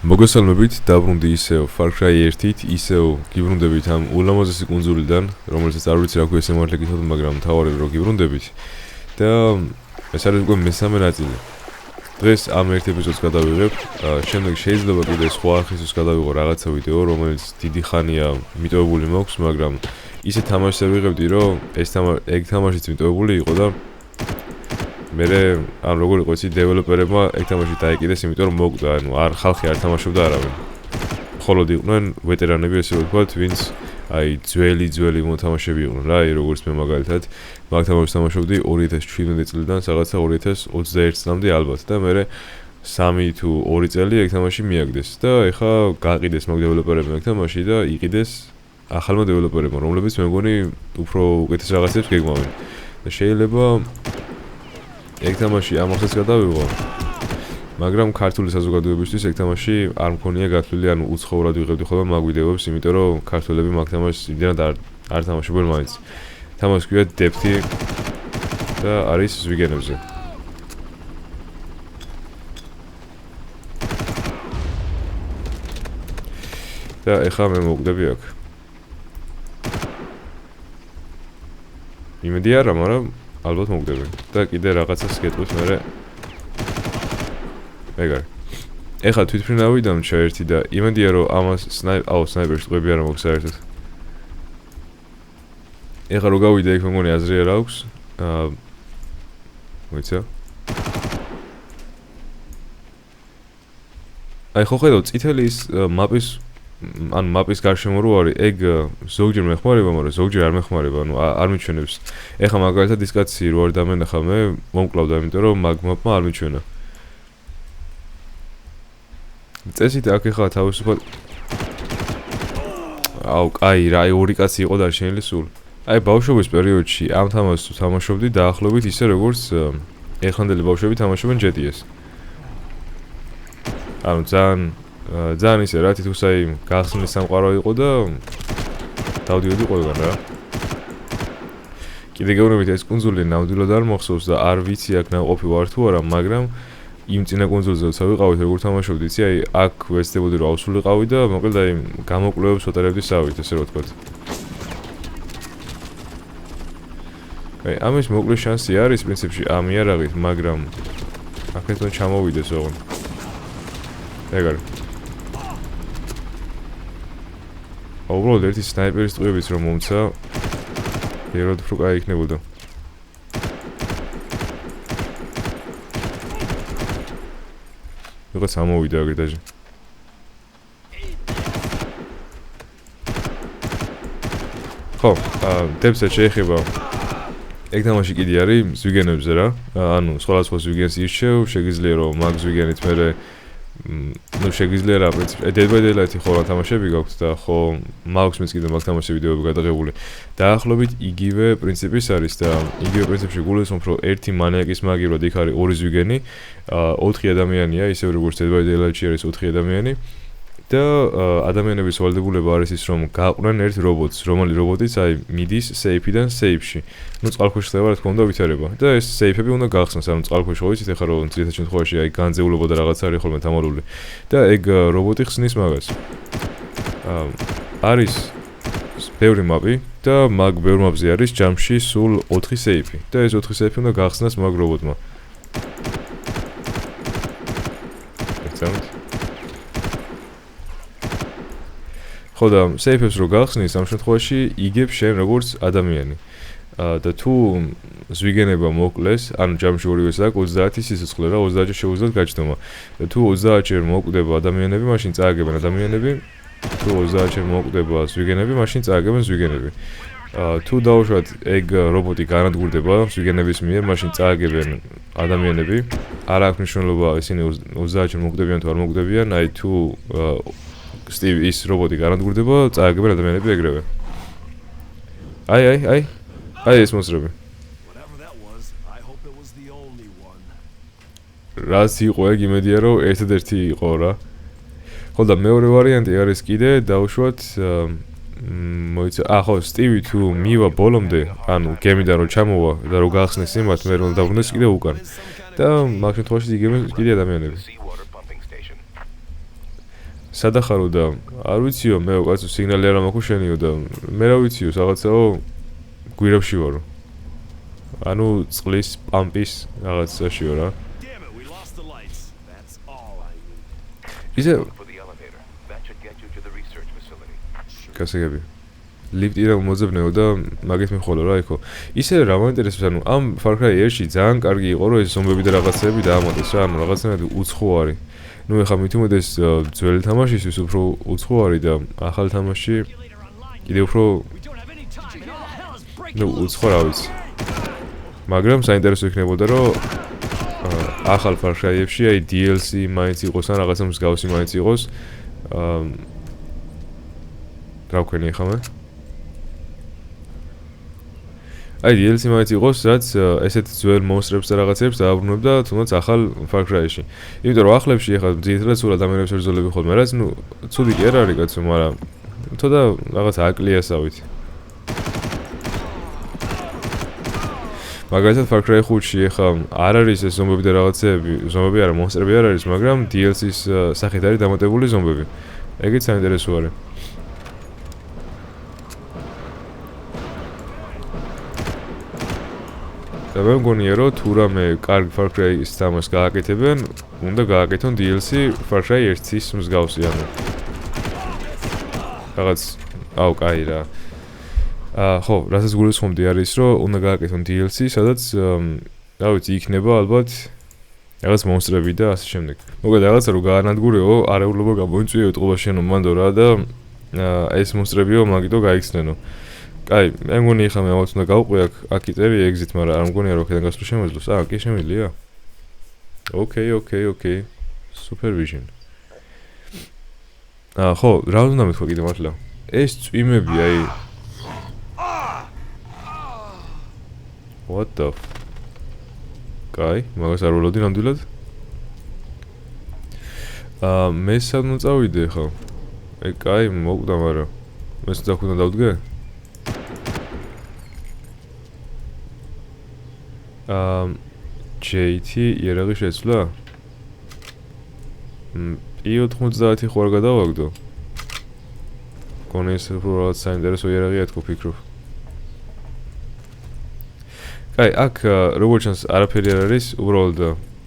მოგესალმებით, დაბრუნდი ისევ Far Cry 1-ით, ისევ გიბრუნდებით ამ ულამაზესი კუნძულიდან, რომელსაც არ ვიცი რა ქვია სიმართლე გითხრათ, მაგრამ თავარები რომ გიბრუნდებით. და ეს არის უკვე მესამე ნაწილი. დღეს ამ ერთ ეპიზოდს გადავიღებ, შემდეგ შეიძლება კიდე სხვა არხისთვის გადავიღო რაღაცა ვიდეო, რომელიც დიდი ხანია მიტოვებული მაქვს, მაგრამ ისე თამაშს ვიღებდი, რომ ეგ თამაშიც მიტოვებული იყო და მე ამ როგორ იყო იცი დეველოპერებმა ეგ თამაში დაეკიდეს, იმიტომ რომ მოკვდა, ანუ არ ხალხი არ თამაშობდა არავინ. მხოლოდ იყვნენ ვეტერანები, ესე ვთქვათ, ვინც აი ძველი მოთამაშეები იყვნენ რა, როგორც მე მაგალითად მაგ თამაშს თამაშობდი 2017 წლიდან რაღაცა 2021 წლამდე ალბათ და მე 3 თუ 2 წელი ეგ თამაში მიაგდეს და ეხა გაყიდეს მაგ დეველოპერებმა ეგ თამაში და იყიდეს ახალმა დეველოპერებმა, რომლებიც მე მგონი უფრო უკეთეს რაღაცებს გეგმავენ. და შეიძლება ეგ თამაში ამასაც გადავიღო, მაგრამ ქართული საზოგადოებისთვის ეგ თამაში არ მქონია გათვლილი, ანუ უცხოურად ვიღებდი ხოლმე მაგ ვიდეოებს, იმიტომ რომ ქართველები მაგ თამაშს იმდენად არ თამაშობენ მაინც. თამაში ქვია Depth და არის ზვიგენებზე. და ეხლა მე მოვკვდები აქ. იმედი არა, მაგრამ ალბათ მოვკვდები. და კიდე რაღაცას გეტყვით მერე. ეგარ. ეხლა თვითმფრინავი დამჭა ერთი და იმედია რომ ამას სნაიპერში ტყვები არ მოქვს საერთოდ. ეხლა რო გავიდე იქ მეგონი აზრი არ აქვს. მოიცა. აი ხო ხედავ წითელი ის მაპის გარშემო რო არის, ეგ ზოგჯერ მეხმარება, მაგრამ ზოგჯერ არ მეხმარება, ანუ არ მიჩვენებს. ეხლა მაგალითად ის კაცი რო არ დამენახა მე, მომკლავდა, იმიტომ რომ მაგ მაპმა არ მიჩვენა. წესით აქ ეხლა თავისუფალ კაი რა, აი ორი კაცი იყო დარჩენილი სულ. აი ბავშვობის პერიოდში ამ თამაშს თუ თამაშობდი დაახლოებით ისე როგორც ეხანდელი ბავშვები თამაშობენ GTA-ს. ანუ ძალიან ისე რა თითქოსაი გახსნის სამყარო იყო და დავდიოდი ყველგან რა. კიდე გეუბნებით ეს კუნძული ნამდვილად არ მოხსოვს და არ ვიცი აქ ნაყოფი ვარ თუ არა, მაგრამ იმ წინა კუნძულზე როცა ვიყავით როგორ თამაშობდი, იცი აი აქ ვეცდებოდი რომ ავსულიყავი და მოკლედ აი გამოკვლევებს ვატარებდი სავით, ესე რომ ვთქვათ. აი ამის მოკლის შანსი არის პრინციპში ამ იარაღით, მაგრამ აქეთონ ჩამოვიდეს ოღონდ. ეგარ. უბრალოდ ერთი სნაიპერის ტყვიებით რომ მომცა, ეროდ უფრო კაი იქნებოდა. როგორც ამოვიდა აგერ დაჟე. ხო, Depth-ს შეეხება ეგ თამაში კიდე არის ზვიგენებზე რა. ანუ სხვადასხვა ზვიგენს ირჩევ, შეგიძლია რომ მაგ ზვიგენით მერე შეგიძლია რა პრინციპში Dead by Daylight-ი ხო რა თამაშები გაქვთ და ხო მაქვს მეც კიდე მაგ თამაშის ვიდეოები გადაღებული. დაახლოებით იგივე პრინციპის არის და იგივე პრინციპში გულისხმობ რომ ერთი მანიაკის მაგივრად იქ არის ორი ზვიგენი, 4 ადამიანია, ისე როგორც Dead by Daylight-ში არის 4 ადამიანი. და ადამიანების ვალდებულება არის ის რომ გააყვნენ ერთ რობოტს, რომელი რობოტიც აი მიდის სეიფიდან სეიფში. ნუ წყალქვეშ ხდება რა თქმა უნდა ვითარება და ეს სეიფები უნდა გახსნას, ანუ წყალქვეშ ხო იცით ეხლა რომ ძირითად შემთხვევაში აი განძეულობა და რაღაც არის ხოლმე დამალული და ეგ რობოტი ხსნის მაგას. არის ბევრი მაპი და მაგ ბევრ მაპზე არის ჯამში სულ 4 სეიფი და ეს 4 სეიფი უნდა გახსნას მაგ რობოტმა. ეცამთ ხო და სეიფებს რო გახსნის, ამ შემთხვევაში იგებ შენ როგორც ადამიანი. და თუ ზვიგენება მოკლეს, ანუ ჯამში ორივეს აქვს 30 სიცოცხლე რა, 30-ჯერ შეუძლიათ გაჩნდება. და თუ 30-ჯერ მოკვდება ადამიანები, მაშინ წააგებენ ადამიანები. თუ 30-ჯერ მოკვდება ზვიგენები, მაშინ წააგებენ ზვიგენები. თუ დავუშვათ ეგ რობოტი განადგურდება ზვიგენების მიერ, მაშინ წააგებენ ადამიანები. არ აქვს მნიშვნელობა ისინი 30-ჯერ მოკვდებიან თუ არ მოკვდებიან, აი თუ ის რობოტი განადგურდება, წააგებენ ადამიანები ეგრევე. აი ეს მოსრები. რაც იყო ეგ იმედია რომ ერთადერთი იყო რა. ხო და მეორე ვარიანტი არის კიდე დავუშვათ მოიცა ხო სტივი თუ მივა ბოლომდე, ანუ გემიდან რომ ჩამოვა და რომ გახსნეს იმათ, მე რომ დაბრუნდეს კიდე უკან. და მაგ შემთხვევაში იგებენ კიდე ადამიანები. სადახარო და არ ვიციო მე კაცო სიგნალი არ მაქვს შენიო და მე რა ვიციო რაღაცაო გვირაბში ვარო ანუ წყლის პამპის რაღაცაშიო რა ისე კასეგები ლიფტი რა მოძებნეო და მაგით მიხვალო რა იქო ისე რა მაინტერესებს ანუ ამ Far Cry 1-ში ძალიან კარგი იყო რომ ეს ზომბები და რაღაცები დაამატეს რა ანუ რაღაცნაირად უცხო არის ну ეხლა მithumedes ძველი თამაშისთვის უფრო უცხო არის და ახალ თამაში კიდე უფრო ну უცხო რა ვიცი მაგრამ საინტერესო იქნებოდა რომ ახალ Far Cry-ებში აი DLC მაინც იყოს ან რაღაცა მსგავსი მაინც იყოს რა ვქენი ხა მე აი DLC მაინც იყოს რაც ესეთ ძველ მონსტრებს და რაღაცებს დააბრუნებდა თუნდაც ახალ Far Cry-ში. იმიტომ რომ ახლებში ახლა ძირითადად სულ ადამიანებს ერძოლები ხოლმე რაც ნუ ცუდი კი არ არის კაცო, მაგრამ თოდა რაღაც აკლიასავით. მაგალითად Far Cry 5-ში ახლა არ არის ეს ზომბები და რაღაცეები, ზომბები არა, მონსტრები არ არის, მაგრამ DLC-ის სახით არის დამატებული ზომბები. ეგეც საინტერესო არის. და მე მგონია რომ თუ რამე კარგ Far Cry-ის თამაშს გააკეთებენ, უნდა გააკეთონ DLC Far Cry 1-ის მსგავსი ანუ. რაღაც აუ კაი რა. ხო, რასაც გულისხმობდი არის რომ უნდა გააკეთონ DLC, სადაც რა ვიცი, იქნება ალბათ რაღაც მონსტრები და ასე შემდეგ. მოკლედ რაღაცა რომ გაანადგურეო, არეულობა გამოიწვიო ეთყობა შენო მანდო რა და ეს მონსტრებიო მაგიტო გაიქცნენო. კაი, მე მგონი ხა მე აუც უნდა გავყვი აქ იტერი exit, მაგრამ არ მგონია რომ აქედან გასვლა შემეძლოს. კი შემიძლია. Okay. Supervision. ხო, რა უნდა მეთქვა კიდე მართლა? ეს წვიმები აი What the კაი, მაგას არ ველოდი ნამდვილად. მე სანუ წავიდე ხა. კაი, მოკვდა, მაგრამ მე სულ უნდა დავდგე? JT იარაღი შეცვლა? P90 ხო არ გადავაგდო? კონეს უბრალოდ საინტერესო იარაღია თქო ფიქრობ. კაი, აქ როგორც ჩანს არაფერი არ არის, უბრალოდ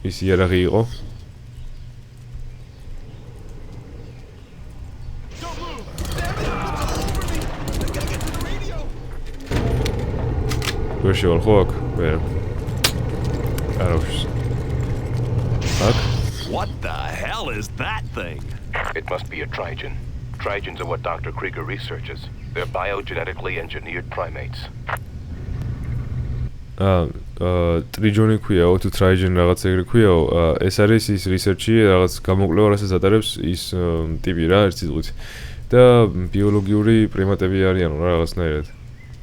ის იარაღი იყო. ვეშევალ ხო აქ? ვერ. What the hell is that thing? It must be a Trigen. Trigens are what Dr. Krieger researches. They're biogenetically engineered primates. Trigen ქვიაო, თუ Trigen რაღაც ეგრე ქვიაო, ეს არის ის რისერჩი, რაღაც გამოკვლევა, რასაც ატარებს ის ტიპი რა, ერთ სიტყვით. და ბიოლოგიური პრიმატები არიან რა რაღაცნაირად.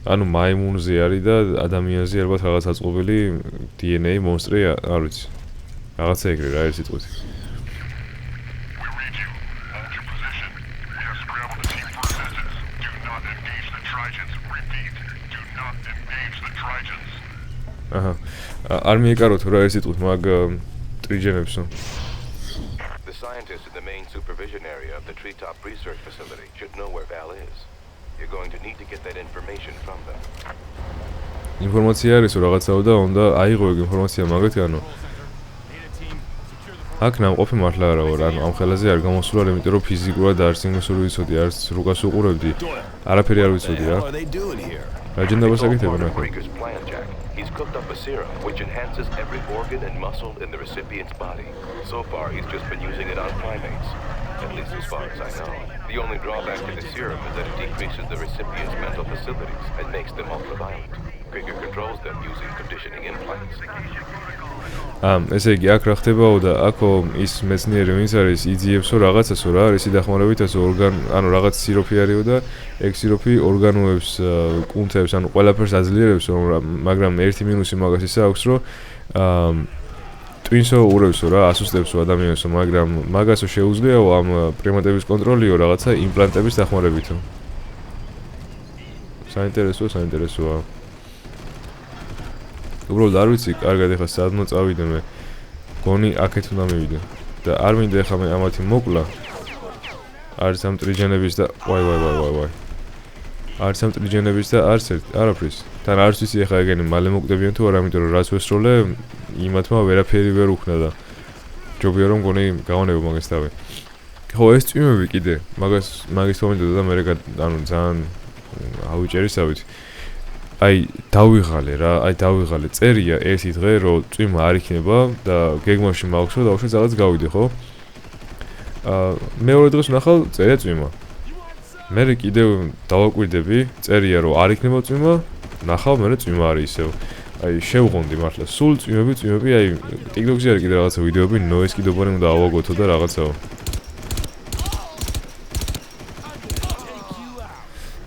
ანუ მაიმუნზე არის და ადამიანზე ალბათ რაღაც აწყობილი DNA მონსტრი არ ვიცი. რაღაცა ეგრე რა ერთ სიტყვით. არ მიეკაროთ რა ერთ სიტყვით მაგ ტრიჯენებსო. The scientists in the main supervision area of the Treetop Research Facility should know where Val is. You're going to need to get that information from them. ინფორმაცია არის რაღაცაო და უნდა აიღო ეგ ინფორმაცია მაგათი ანუ აქ ნამყოფი მართლა არა ვარ ანუ ამ ხელაზე არ გამოსულა იმიტომ რომ ფიზიკურად არც იმას რო ვიცოდი არც რუკას უყურებდი არაფერი არ ვიცოდი რა აჯენდებას აკეთებენ ახლა He's cooked up a serum which enhances every organ and muscle in the recipient's body. So far he's just been using it on primates, at least as far as I know. The only drawback to the serum is that it decreases the recipient's mental facilities and makes them ultraviolent. Krieger controls them using conditioning implants. ესე იგი აქ რა ხდებაო და აქო ის მეცნიერი ვინც არის იძიებსო რაღაცასო რა არის დახმარებითასო ანუ რაღაც სიროფი არისო და ეგ სიროფი ორგანოებს კუნთებს ანუ ყველაფერს აძლიერებს მაგრამ ერთი მინუსი მაგას ისა აქვს რომ ტვინსო ურევსო რა ასუსტებსო ადამიანსო მაგრამ მაგასო შეუძლიაო ამ პრიმატების კონტროლიო რაღაცა იმპლანტების დახმარებითო საინტერესოა უბრალოდ არ ვიცი, კარგად ეხლა სადმო წავიდე მე. გონი აქეთ უნდა მივიდე. და არ მინდა ეხლა მე ამათი მოკლა. არც ამ ტრიჯენების და ვაი. არც ამ ტრიჯენების და არაფრის. თან არც ვიცი ახლა ეგენი მალე მოკვდებიან თუ არა, იმიტომ რომ რაც ვესროლე, იმათმა ვერაფერი ვერ უხნა და ჯობია რომ გონი გავანებო მაგას თავი. ხო, ეს წვიმები კიდე, მაგის მომენტად და მე ანუ ძალიან ავიჭერისავით. აი, დავიღალე, წერია ერთი დღე, რომ წვიმა არ იქნება და გეგმაში მაქვს, რომ დავუშვათ რაღაც გავიდე, ხო? მეორე დღეს ვნახავ, წერია წვიმა. მე კიდევ დავაკვირდები, წერია რომ არ იქნება წვიმა, ნახავ, მე წვიმა არის ისევ. აი, შევღონდი მართლა, სულ წვიმები, აი, TikTok-ზე არის კიდე რაღაცა ვიდეოები, ნოეს კიდობანი უნდა ავაგოთო და რაღაცაო.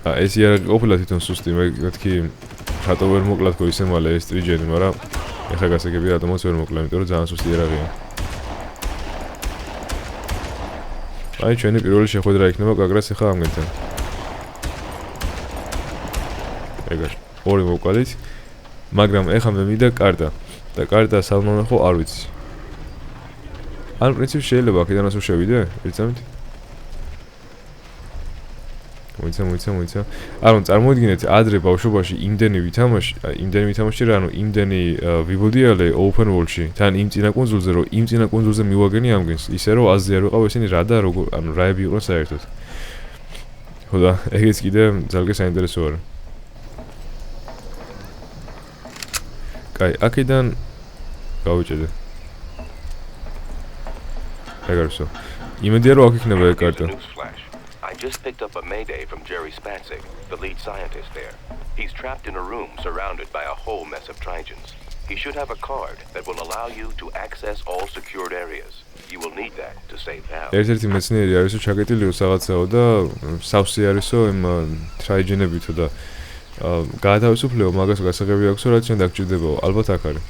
ეს არ ყოფილა თვითონ სუსტი, მეთქი რატო ვერ მოკლათ ხო ისე მალე ეს ტრიჯენი, მაგრამ ეხა გასაგები რატომაც ვერ მოკლა, იმიტომ რომ ძალიან სუსტი ერაღია. აი, ჩვენი პირველი შეხვედრა იქნება გაგრას ეხა ამგენთან. ეგარ, ორი მოვყალით, მაგრამ ეხა მე მინდა კარტა და კარტა სალმონე ხო არ ვიცი. ან პრინციპში შეიძლება აქედანაც რომ შევიდე, ერთამით. მოიცა. ანუ წარმოიდგინეთ, ადრე ბავშვობაში იმდენი ვითამაში რა, ანუ იმდენი ვიბოდიალე open world-ში, თან იმ წინა კუნძულზე, რომ იმ წინა კუნძულზე მივაგენი ამგენს, ისე რომ აზრი არ ვიყავ ესენი რა და როგორ, ანუ რაები იყვნენ საერთოდ. ხო და ეგეც კიდე ძალიან საინტერესო არის. კაი, აქედან გავიჭედე. ეგარსო. იმედია რომ აქ იქნება ეგ კარტა. I just picked up a mayday from Jerry Spatzig, the lead scientist there. He's trapped in a room surrounded by a whole mess of Trigens. He should have a card that will allow you to access all secured areas. You will need that to save Hal. ერთ-ერთი მეცნიერი არისო ჩაკეტილიო რაღაცაო და სავსე არისო იმ Trigenებითო და გაათავისუფლეო მაგას გასაღები აქვს რა ჩვენ დაგჭირდებაო, ალბათ აქ არის.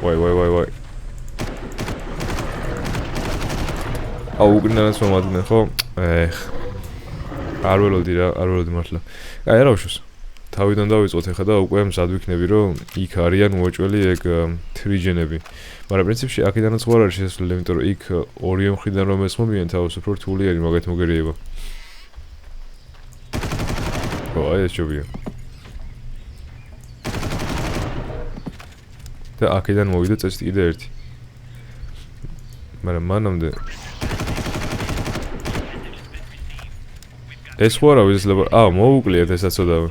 ვაი. აუ, უკრინდანაც მომადნენ, ხო? არ ველოდი მართლა. აი, არა უშოს. თავიდან დავიწყოთ ახლა და უკვე მზად ვიქნები, რომ იქ არიან მოეჭველი ეგ ტრიჯენები. მაგრამ პრინციპში აქედანაც ხო არ არის შესაძლებელი, იმიტომ რომ იქ ორივე მხრიდან რომ ესმობიან თავს უფრო რთული არის მაგათ მოგერიება. ხო, აი ეს ჯობია. და აქედან მოვიდა წესით კიდე ერთი. მაგრამ მანამდე ეს ხო არა ვიზლება. მოვუკვლიეთ ესაც ოდავ.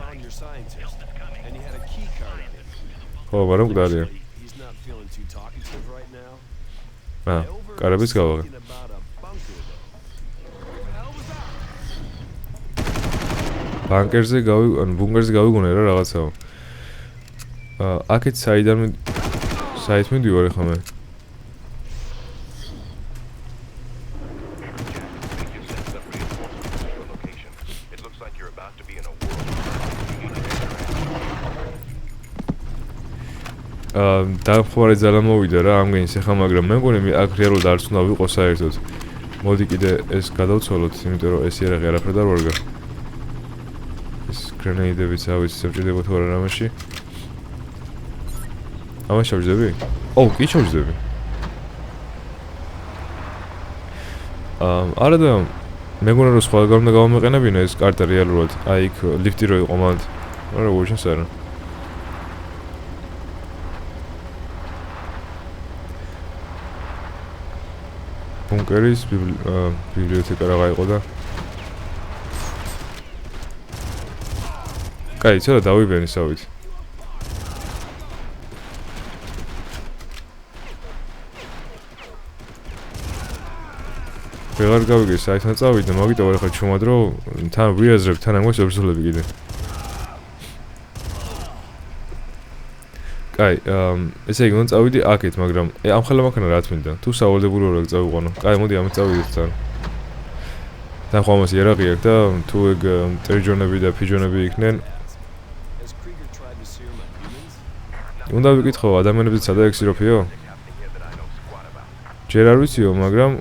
ხო, მაგრამ მკვდარია. კარების გავაღე. ბუნკერზე გავიგონე რა რაღაცაო. აქეთ საით მიდივარ ახლა მე. დამხმარე ძალა მოვიდა რა ამგენის ახლა, მაგრამ მე მგონი აქ რეალურად არც უნდა ვიყო საერთოდ. მოდი კიდე ეს გადავცვალოთ, იმიტომ რომ ეს იარაღი არაფერ არ ვარგა. ეს გრენეიდებიც ავიცი სამჭირდება თუ არა რამეში. ამას შევჯდები? კი შევჯდები. არა და მეგონა რომ სხვა გარდა გავამეყენებინა ეს კარტა რეალურად. აი იქ ლიფტი რო იყო მანდ. არა უჩენს არა. ბუნკერის ბიბლიოთეკა რაღა იყო და კაი, ცოტა დავიბენი სავით. ვეღარ გავიგე საერთოდ წავიდე, მაგიტომ ახლა ჩუმად რომ თან ვიაზრებ, თან ამგვარს ებრძოლები კიდე. კაი, ესე იგი უნდა წავიდე აქეთ, მაგრამ ამ ხელა მაქნა რა თქმა უნდა. თუ სავალდებულო რა წავიყვანო. კაი, მოდი ამით წავიდეთ თან. თან ხომ ამას იარაღი აქვს და თუ ეგ ტრიჯონები და ფიჯონები იქნენ. უნდა ვიკითხო ადამიანებს სადა ეგ სიროფიო? ჯერ არ ვიციო, მაგრამ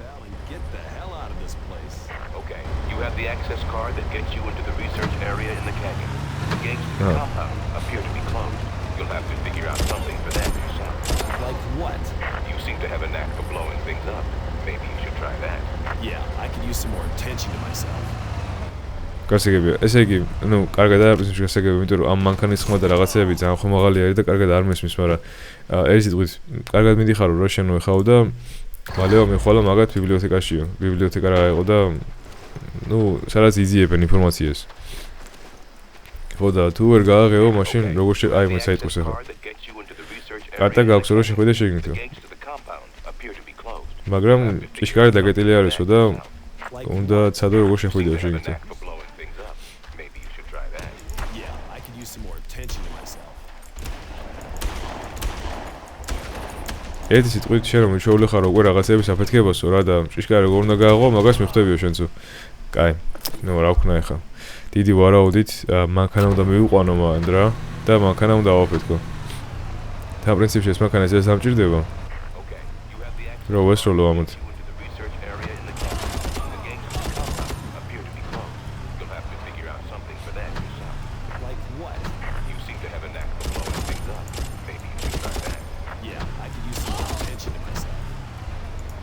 The access card that gets you into the research area in the canyon. The gates to the compound appear to be closed. You'll have to figure out something for that yourself. Like what? You seem to have a knack things up. Maybe you should try that. Yeah, I could use some more attention to myself. გასაგებია. ესე იგი, ну, კარგად არის პრინციპში გასაგებია, იმიტომ რომ ამ მანქანის ხმა და რაღაცეები ძალიან ხო მაღალი არის და კარგად არ მესმის, მაგრამ ერთი სიტყვით, კარგად მიდიხარო რა შენ მოეხავ და მალევა მიხვალა მაგათ ბიბლიოთეკაშიო. ბიბლიოთეკა რა იყო და ну, სადაც იზიებენ ინფორმაციას. ხო და თუ ვერ გააღეო, მაშინ როგორ აი მოსაიტყოს ახლა. კარტა გაქვს რომ შეხვიდე შეგინქრო. მაგრამ ჭიშკარი დაგეტილი არისო და უნდა ცადო როგორ შეხვიდე შეგინქრო. Yeah, I could use some more attention to myself. ერთი სიტყვით შენ რომ მიშოვლე ხარ უკვე რაღაცების აფეთქებასო რა და ჭიშკარი როგორ უნდა გააღო, მაგას მიხვდებიო შენცო. კაი, ნუ რა ვქნა ახლა. დიდი ვარაუდით მანქანა უნდა მივიყვანო მანდ რა და მანქანა უნდა ავაფეთქო. და პრინციპში ეს მანქანა ეს ამჭირდება. რა ვესროლო ამოთ. Like what? You seem to have a knack for blowing things up. Maybe you should try that. Yeah, I could use some more attention to myself.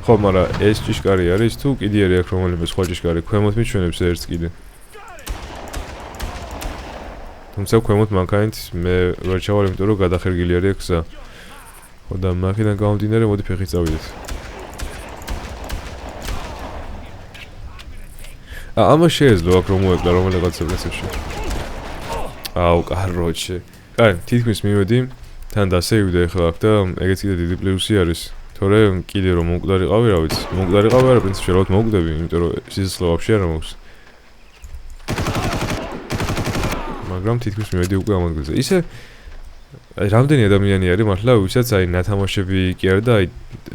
ხო, მაგრამ ეს ჭიშკარი არის თუ კიდიერი აქვს რომელიმე სხვა ჭიშკარი ქვემოთ მიჩვენებს ერთს კიდე. თუმცა ქვემოთ მანქანით მე ვერ ჩავალ, იმიტომ რომ გადახერგილი არის გზა. ხო და მანქანიდან გამომდინარე მოდი ფეხით წავიდეთ. ამას შეეძლო აქ რომ მოეკლა რომელიღაცა პრინციპში. აუ, კაროჩე. კაი, თითქმის მივედი. თან დასეივდა ახლა აქ და ეგეც კიდე დიდი პლუსი არის. თორე კიდე რომ მომკვდარიყავი, რა ვიცი. მომკვდარიყავი არა პრინციპში რა ვთქვი მოვკვდები, იმიტომ რომ სიცოცხლე ვაფშე არ მაქვს. მაგრამ თითქმის მივედი უკვე ამ ადგილზე. ისე აი რამდენი ადამიანი არის მართლა ვისაც აი ნათამაშები კი არა და აი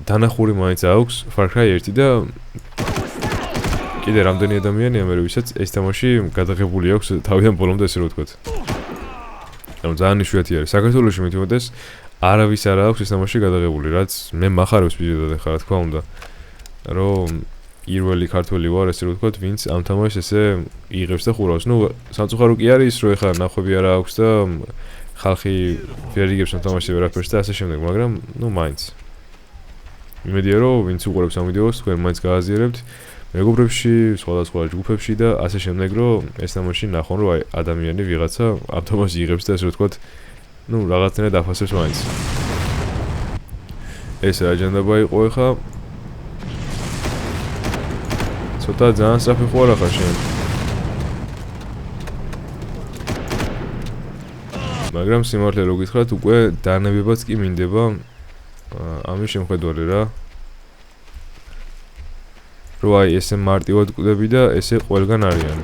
დანახური მაინც აქვს Far Cry 1 და კიდე რამდენი ადამიანია მე ვისაც ეს თამაში გადაღებული აქვს თავიდან ბოლომდე ესე რომ ვთქვათ. ანუ ძალიან იშვიათი არის. საქართველოში მithumedes არავის არ აქვს ეს თამაში გადაღებული, რაც მე מחარებს ვიდეო ხარ რა თქმა უნდა. რომ პირველი ქართველი ვარ ესე რომ ვთქვათ, ვინც ამ თამაშს ესე იღებს და ხურავს. ნუ სამწუხარო კი არის რომ ეხლა ნახვები არ აქვს და ხალხი ვერ იგებს ამ თამაშს ვერაფერს და ასე შემდეგ, მაგრამ ნუ მაინც. იმედია რომ ვინც უყურებს ამ ვიდეოს, თქვენ მაინც გააზიარებთ მეგობრებში, სხვადასხვა ჯგუფებში და ასე შემდეგ, რომ ეს თამაში ნახონ, რომ აი ადამიანი ვიღაცა ამ თამაშს იღებს და ესე რომ ვთქვათ, ნუ რაღაცნაირად აფასებს მაინც. ეს აჯანდა იყო ეხლა ცოტა ძალიან სწრაფი ხوار ახლა შენ. მაგრამ სიმართლე რო გითხრათ, უკვე დანებებაც კი მინდება ამის შემხედვარი რა. რო აი ესე მარტივად კვდები და ესე ყველგან არიან.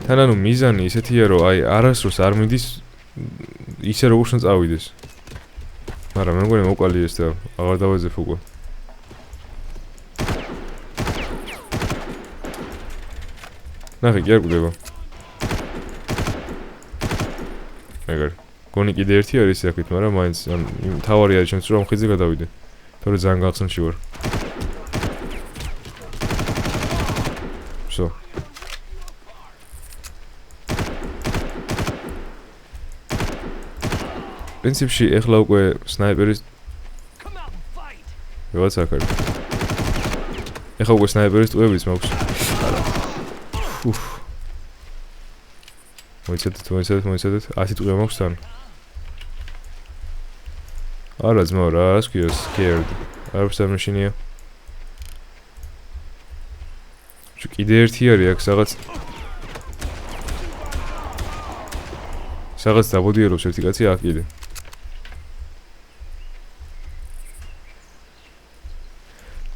თან ანუ მიზანი ისეთია რომ აი არასდროს არ მიდის ისე როგორ შენ წავიდეს. მაგრამ მე მგონი მოყალი ეს და აღარ დავეძებ უკვე. ნახე კი არ კვდება. ეგარ. გონი კიდე ერთი არის აქეთ, მაგრამ მაინც თავარი არის ჩემს რომ ხიძე გადავიდე. თორე ძალიან გახსნში ვარ. всё. პრინციპში ეხლა უკვე სნაიპერის რაღაც აქ არის. ეხლა უკვე სნაიპერის ტყუებიც მაქვს. მოიცადეთ, 100 ტყუა მაქვს თან. არა ძმა რა, ასე კი scared. არც არ მაშინია. კიდე ერთი არის აქ რაღაც დაბოდიერობს ერთი კაცი აქ კიდე.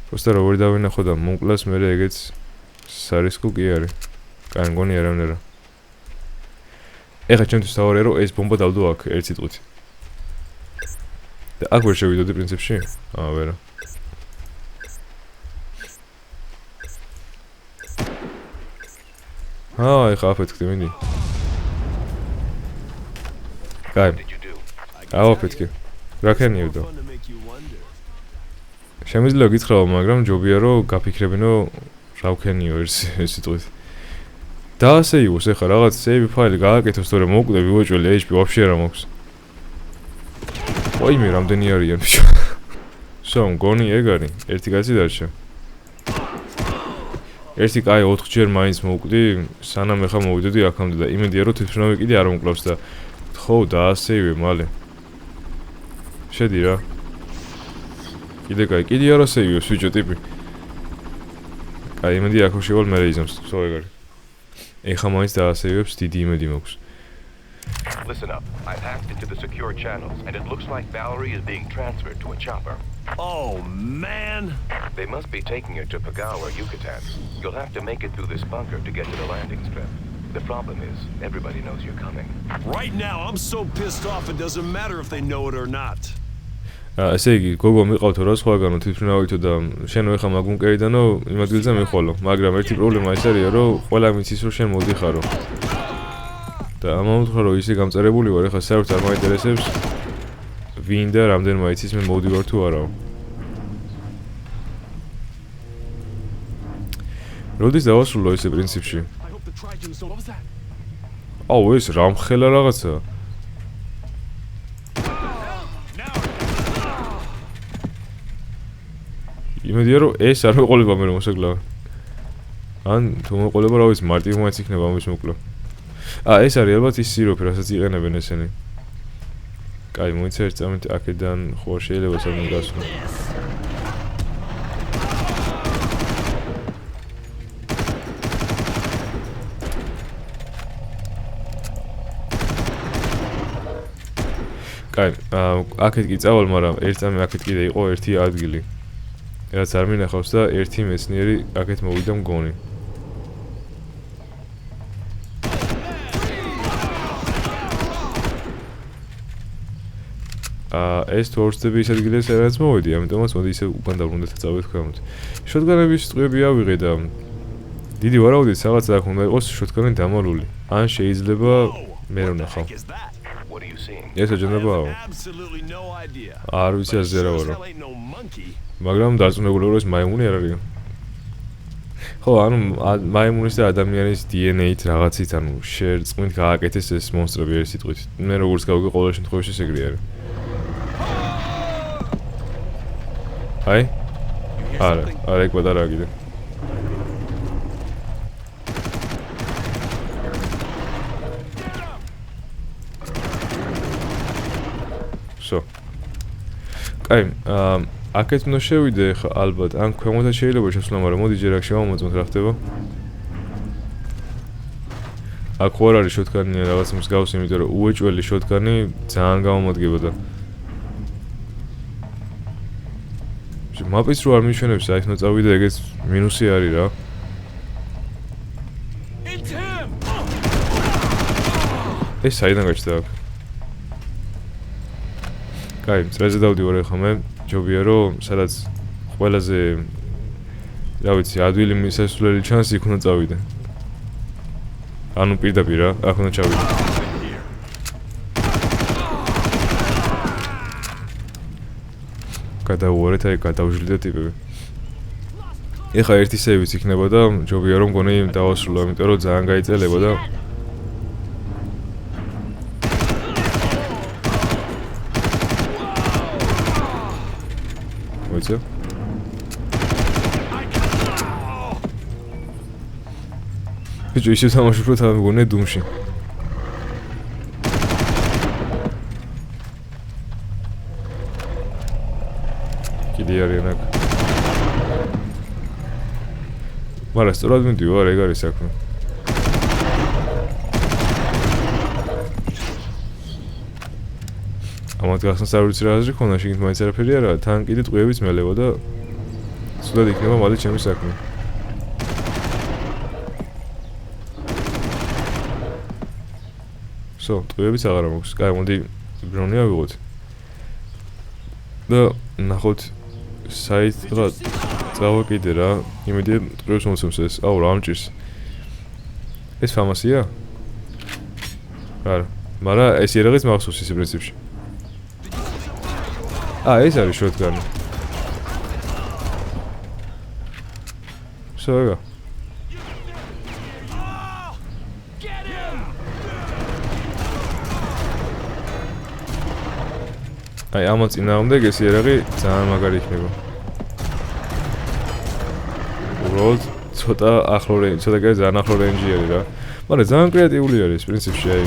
просто როგორ დავინახო და მომკლას მე ეგეც სარისკო კი არის. კაი მგონი არავინ. ეხლა ჩემთვის თავარია რომ ეს ბომბა დავდო აქ ერთ სიტყვით. და აქ ვერ შევიდოდი პრინციპში? ვერა. ეხლა აფეთქდი მინდი. კაი. ავაფეთქე. რა ქენიებდო? შემიძლია გითხრაო, მაგრამ ჯობია რომ გაფიქრებინო რა ვქენიო ეს სიტყვით. დაასეივოს ეხლა რაღაც save ფაილი გააკეთოს, თორე მოკვდე ვიუეჭველი HP ვაფშე რა მაქვს. ოი მე რამდენი არიან ბიჭო. სო, მგონი ეგ არის, ერთი კაცი დარჩა. ერთი კაი 4 ჯერ მაინც მოვკვდი, სანამ ეხლა მოვიდოდი აქამდე და იმედია რომ თვითმფრინავი კიდე არ მომკლავს და ხო დაასეივე მალე. შედი რა. კიდე არა სეივებს ბიჭო ტიპი. კაი იმედი აქ შევალ მე რეიზამს, ხო ეგ არის. ეხლა მაინც დაასეივებს დიდი იმედი მაქვს. Listen up. I've hacked into the secure channels, and it looks like Valerie is being transferred to a chopper. Oh, man! They must be taking her to Pagawa, Yucatan. You'll have to make it through this bunker to get to the landing strip. The problem is, everybody knows you're coming. Right now, I'm so pissed off it doesn't matter if they know it or not. ესე იგი, გოგო მიყავთო რა სხვაგანო თვითმფრინავითო და შენო ეხა მაგუნკერიდანო იმ ადგილზე მიხვალო, მაგრამ ერთი პრობლემა ის არისო, რომ ყველა მიცის რომ შენ მოდიხარო. და ამავდროულად რომ ისე გამწერებული ვარ, ეხა საერთოდ არ მაინტერესებს ვინ და რამდენ მაიცის მე მოვდივარ თუ არაო. როდის დავასრულო ესე პრინციპში? აუ ეს რამხელა რაღაცა. იმედია რომ ეს არ მეყოლება მე რომ მოსაგლავ. ან თუ მეყოლება რა ვიცი მარტივ მაინც იქნება ამის მოკლა. ეს არის ალბათ ის სიროფი, რასაც იყენებენ ესენი. კაი, მოიცა ერთ წამით აქედან ხო შეიძლება სამ გასვლა. კაი, აქეთ კი წავალ, მაგრამ ერთ წამი აქეთ კიდე იყო ერთი ადგილი. რაც არ მინახავს და ერთი მეცნიერი აქეთ მოვიდა მგონი. ეს თუ არ ვწდები ის ადგილი სადაც მოვიდი, ამიტომაც მოდი ისე უკან დაბრუნდეთ და წავიდეთ. შოტგანების ტყვიები ავიღე და დიდი ვარაუდით რაღაც აქ უნდა იყოს შოტგანი დამალული. ან შეიძლება მე რომ ნახავ. ეს აჯანებაა. არ ვიცი ასე რა ვარო. მაგრამ დარწმუნებული ვარ, რომ მაიმუნი არ არის. ხო, ანუ მაიმუნის და ადამიანის DNA-ით რაღაცით, ანუ შერწყმით გააკეთეს ეს მონსტრები ერთ სიტყვით. მე როგორც გავიგე ყოველ შემთხვევაში ეგრე არის. აი? არა, ეგ პატარა კიდე. So. კაი, აქეთ უნდა შევიდე ხა ალბათ, ან ქვემოთაც შეიძლება შესვლა, მაგრამ მოდი ჯერ აქ შევამოწმოთ რა ხდება. აქ ხო არ არის შოტგანი რაღაც მსგავსი, იმიტომ რომ უეჭველი შოტგანი ძალიან გამომადგებოდა. მაპის რო არ მიჩვენებს, აი ხნა წავიდე, ეგეც მინუსი არის რა. ეს საიდან გაჩნდა აქ? კაი, წრეზე დავდივარ ახლა მე, ჯობია რომ სადაც ყველაზე რა ვიცი, ადვილი მისასვლელი ჩანს, იქ უნდა წავიდე. ანუ პირდაპირ რა, აქ უნდა ჩავიდე. გადავუარეთ, აი გადავჟლიდე ტიპები. ეხა ერთი სეივიც იქნება და ჯობია რომ მგონი დავასრულო, იმიტომ რომ ძალიან გაიწელება და მოიცა? ბიჭო, ისე თამაში უფრო თან მგონია დუმში. კიდე არიან აქ. მაგრამ სწორად მიდივარ, ეგ არის საქმე. ამათ გახსნას არ ვიცი რა აზრი ქონა, შიგნით მაინც არაფერი არა, თან კიდე ტყვიებიც მელევა და სულად იქნება მალე ჩემი საქმე. ტყვიებიც აღარ მაქვს. კაი, მოდი ბრონი ავიღოთ. და ნახოთ საიტა წავა კიდე რა. იმედია ტყვიებს მომცემს ეს. აუ, რა ამჭირს. ეს ფამასია? არა. მაგრამ ეს იერაღიც მახსოვს ისე პრინციპში. ეს არის შოტგანი. აი ამას წინააღმდეგ ეს იარაღი ძალიან მაგარი იქნება. უბრალოდ ცოტა ძალიან ახლო რენჯი არის რა. მაგრამ ძალიან კრეატიული არის პრინციპში აი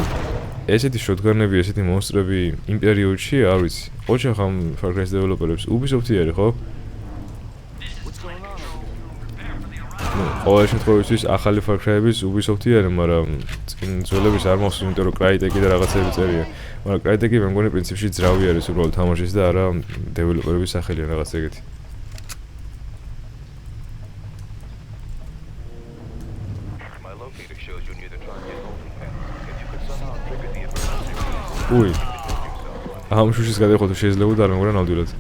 ესეთი შოტგანები, ესეთი მონსტრები იმპერიოდში, არ ვიცი. ოჩახ ამ Far Cry-s დეველოპერებს Ubisoft-ი არის, ხო? ყოველ შემთხვევაში ახალი Far Cry-ების Ubisoft-ი არის, მაგრამ წინ ძველების არ მახსოვს, იმიტომ რომ Crytek-ი და რაღაცები წერია. მაგრამ Crytek-ი მე მგონი პრინციპში ძრავი არის უბრალოდ თამაშის და არა დეველოპერების სახელი ან რაღაც ეგეთი. უი. ამ შუშის გადაიხო თუ შეიძლება და არ მეგონა ნამდვილად.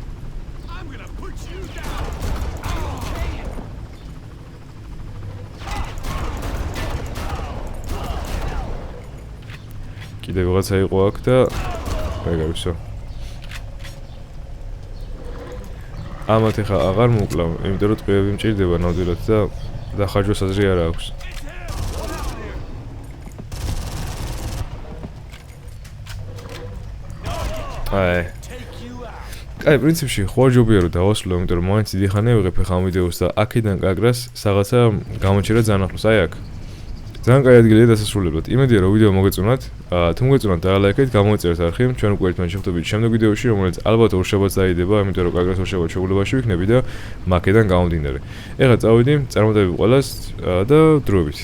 კიდევ რაღაცა იყო აქ და ეგარი ვсё. ამათ ეხა აღარ მოკლავ, იმიტომ რომ ტყეები მჭირდება ნამდვილად და დახარჯვას აზრი არ აქვს. აი, პრინციპში ხო ჯობია რომ დავასრულო, იმიტომ რომ მაინც დიდი ხანია ვიღებ ხა ამ ვიდეოს და აქედან კაგრას რაღაცა გამოჩერა ძალიან ახლოს, აი აქ. ძალიან კაი ადგილია დასასრულებლად. იმედია რომ ვიდეო მოგეწონათ. თუ მოგეწონათ დალაიქეთ, გამოიწერეთ არხი. ჩვენ უკვე ერთმანეთს შეხვდებით შემდგომ ვიდეოში, რომელიც ალბათ ორშაბათს დაიდება, იმიტომ რომ კაგრას ორშაბათ შეულებაში ვიქნები და მაქედან გამომდინარე. ეხლა წავიდი, წარმატებები ყველას და დროებით.